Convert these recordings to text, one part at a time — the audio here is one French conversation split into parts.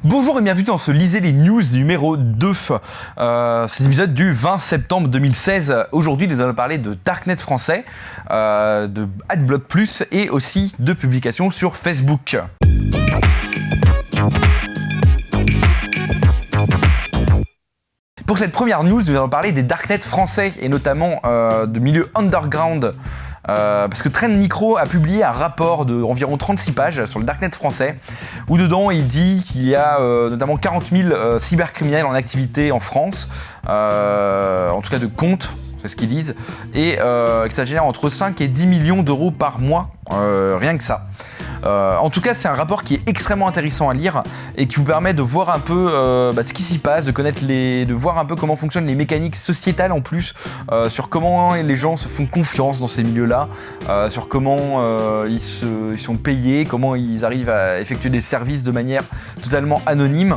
Bonjour et bienvenue dans ce Lisez les News numéro 2. C'est l'épisode du 20 septembre 2016. Aujourd'hui, nous allons parler de Darknet français, de Adblock Plus et aussi de publications sur Facebook. Pour cette première news, nous allons parler des Darknet français et notamment de milieu underground. Parce que Trend Micro a publié un rapport d'environ 36 pages sur le Darknet français, où dedans il dit qu'il y a notamment 40 000 cybercriminels en activité en France, en tout cas de comptes, c'est ce qu'ils disent, et que ça génère entre 5 et 10 millions d'euros par mois, rien que ça. En tout cas, c'est un rapport qui est extrêmement intéressant à lire et qui vous permet de voir un peu ce qui s'y passe, de voir un peu comment fonctionnent les mécaniques sociétales en plus, sur comment les gens se font confiance dans ces milieux-là, sur comment ils sont payés, comment ils arrivent à effectuer des services de manière totalement anonyme.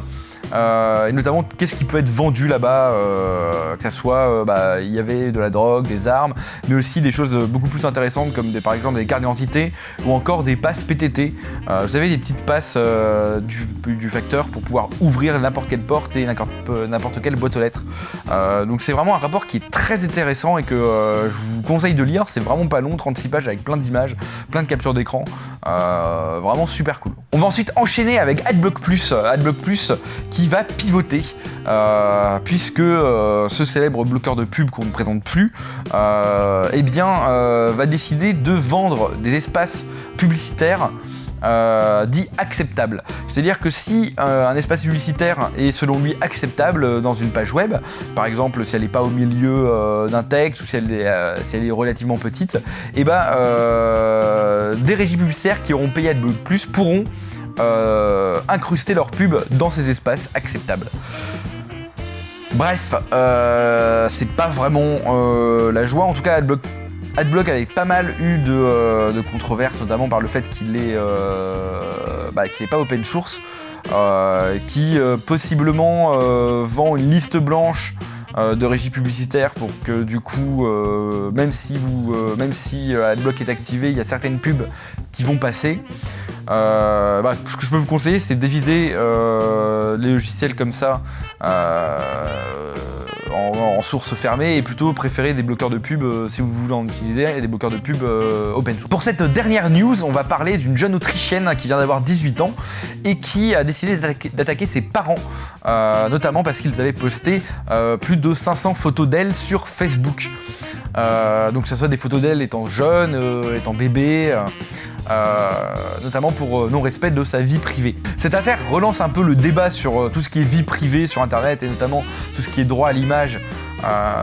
Et notamment qu'est-ce qui peut être vendu là-bas, que ça soit il y avait de la drogue, des armes, mais aussi des choses beaucoup plus intéressantes comme par exemple des cartes d'identité ou encore des passes PTT. Vous savez, des petites passes du facteur pour pouvoir ouvrir n'importe quelle porte et n'importe quelle boîte aux lettres. Donc c'est vraiment un rapport qui est très intéressant et que je vous conseille de lire. C'est vraiment pas long, 36 pages avec plein d'images, plein de captures d'écran, vraiment super cool. On va ensuite enchaîner avec Adblock Plus qui va pivoter, puisque ce célèbre bloqueur de pub qu'on ne présente plus, va décider de vendre des espaces publicitaires dits acceptables. C'est-à-dire que si un espace publicitaire est selon lui acceptable dans une page web, par exemple si elle n'est pas au milieu d'un texte ou si elle est relativement petite, des régies publicitaires qui auront payé Adblock Plus pourront incruster leur pub dans ces espaces acceptables. Bref, c'est pas vraiment la joie. En tout cas, Adblock avait pas mal eu de controverses, notamment par le fait qu'il n'est pas open source, qui possiblement vend une liste blanche de régie publicitaire pour que du coup, même si Adblock est activé, il y a certaines pubs qui vont passer. Ce que je peux vous conseiller, c'est d'éviter les logiciels comme ça en source fermée et plutôt préférer des bloqueurs de pub si vous voulez en utiliser et des bloqueurs de pub open source. Pour cette dernière news, on va parler d'une jeune Autrichienne qui vient d'avoir 18 ans et qui a décidé d'attaquer ses parents, notamment parce qu'ils avaient posté plus de 500 photos d'elle sur Facebook. Donc que ce soit des photos d'elle étant jeune, étant bébé, notamment pour non-respect de sa vie privée. Cette affaire relance un peu le débat sur tout ce qui est vie privée sur internet et notamment tout ce qui est droit à l'image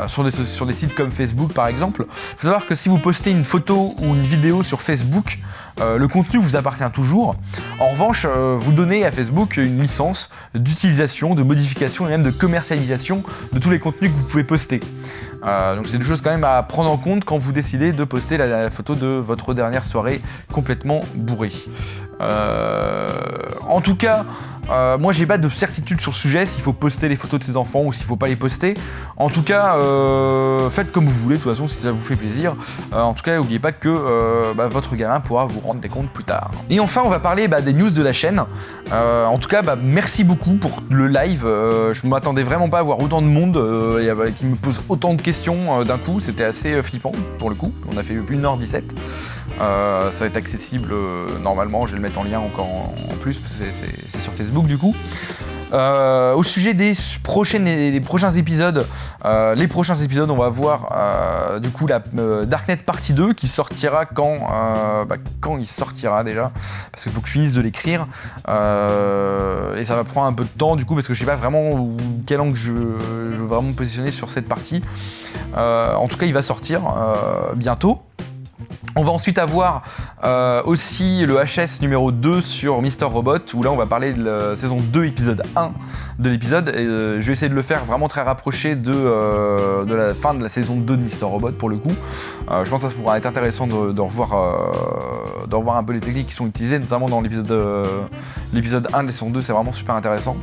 sur des sites comme Facebook par exemple. Il faut savoir que si vous postez une photo ou une vidéo sur Facebook, le contenu vous appartient toujours. En revanche, vous donnez à Facebook une licence d'utilisation, de modification et même de commercialisation de tous les contenus que vous pouvez poster. Donc c'est des choses quand même à prendre en compte quand vous décidez de poster la photo de votre dernière soirée complètement bourrée. En tout cas, moi j'ai pas de certitude sur ce sujet, s'il faut poster les photos de ses enfants ou s'il faut pas les poster. En tout cas, faites comme vous voulez, de toute façon si ça vous fait plaisir. En tout cas, n'oubliez pas que votre gamin pourra vous rendre des comptes plus tard. Et enfin, on va parler des news de la chaîne. En tout cas, merci beaucoup pour le live. Je m'attendais vraiment pas à voir autant de monde qui me pose autant de questions d'un coup. C'était assez flippant pour le coup. On a fait 1h17. Ça va être accessible normalement, je vais le mettre en lien encore en plus, parce que c'est sur Facebook du coup. Au sujet des prochains épisodes, on va voir du coup la Darknet partie 2 qui sortira quand il sortira déjà, parce qu'il faut que je finisse de l'écrire et ça va prendre un peu de temps du coup parce que je sais pas vraiment quel angle je veux vraiment me positionner sur cette partie. En tout cas, il va sortir bientôt. On va ensuite avoir aussi le HS numéro 2 sur Mr. Robot, où là on va parler de la saison 2 épisode 1 de l'épisode, et je vais essayer de le faire vraiment très rapproché de la fin de la saison 2 de Mr. Robot pour le coup. Je pense que ça pourra être intéressant de revoir un peu les techniques qui sont utilisées, notamment dans l'épisode 1 de la saison 2, c'est vraiment super intéressant.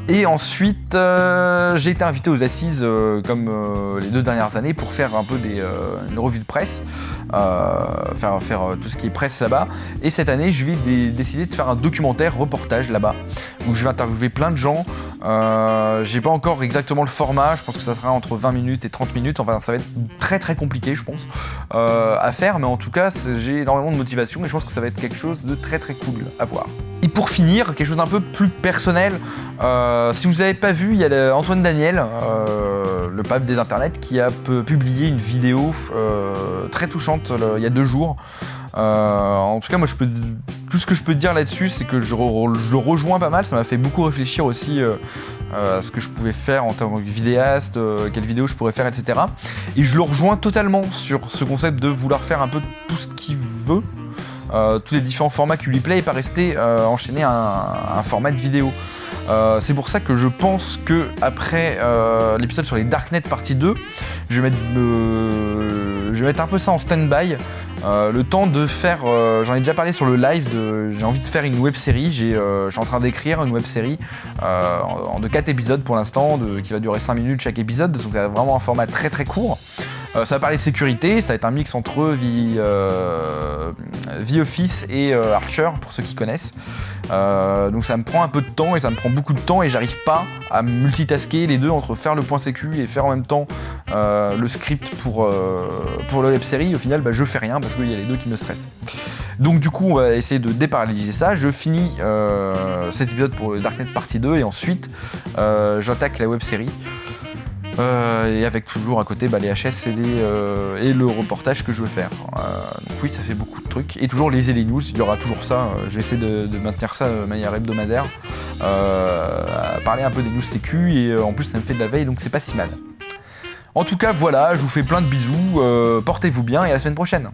Et ensuite, j'ai été invité aux assises comme les 2 dernières années pour faire un peu une revue de presse, faire tout ce qui est presse là-bas. Et cette année, je vais décider de faire un documentaire reportage là-bas où je vais interviewer plein de gens. J'ai pas encore exactement le format, je pense que ça sera entre 20 minutes et 30 minutes, enfin ça va être très très compliqué je pense à faire, mais en tout cas j'ai énormément de motivation et je pense que ça va être quelque chose de très très cool à voir. Et pour finir, quelque chose d'un peu plus personnel, si vous n'avez pas vu, il y a Antoine Daniel, le pape des internets, qui a publié une vidéo très touchante il y a 2 jours. En tout cas, moi, tout ce que je peux dire là-dessus, c'est que je le rejoins pas mal. Ça m'a fait beaucoup réfléchir aussi à ce que je pouvais faire en tant que vidéaste, quelle vidéo je pourrais faire, etc. Et je le rejoins totalement sur ce concept de vouloir faire un peu tout ce qu'il veut, tous les différents formats qui lui plaît, et pas rester enchaîné à un format de vidéo. C'est pour ça que je pense que après l'épisode sur les Darknet partie 2, je vais mettre un peu ça en stand-by, le temps de faire, j'en ai déjà parlé sur le live, j'ai envie de faire une web-série, je suis en train d'écrire une web-série de 4 épisodes pour l'instant, qui va durer 5 minutes chaque épisode, donc c'est vraiment un format très très court. Ça va parler de sécurité, ça va être un mix entre V-Office et Archer, pour ceux qui connaissent. Donc ça me prend un peu de temps et ça me prend beaucoup de temps et j'arrive pas à multitasker les deux entre faire le point sécu et faire en même temps le script pour la web série. Au final, je fais rien parce qu'il y a les deux qui me stressent. Donc du coup, on va essayer de déparalyser ça. Je finis cet épisode pour Darknet partie 2 et ensuite j'attaque la web série. Et avec toujours à côté les HS et le reportage que je veux faire. Donc oui, ça fait beaucoup de trucs. Et toujours les Ellie News, il y aura toujours ça. Je vais essayer de maintenir ça de manière hebdomadaire. Parler un peu des news sécu et en plus ça me fait de la veille, donc c'est pas si mal. En tout cas, voilà, je vous fais plein de bisous. Portez-vous bien et à la semaine prochaine.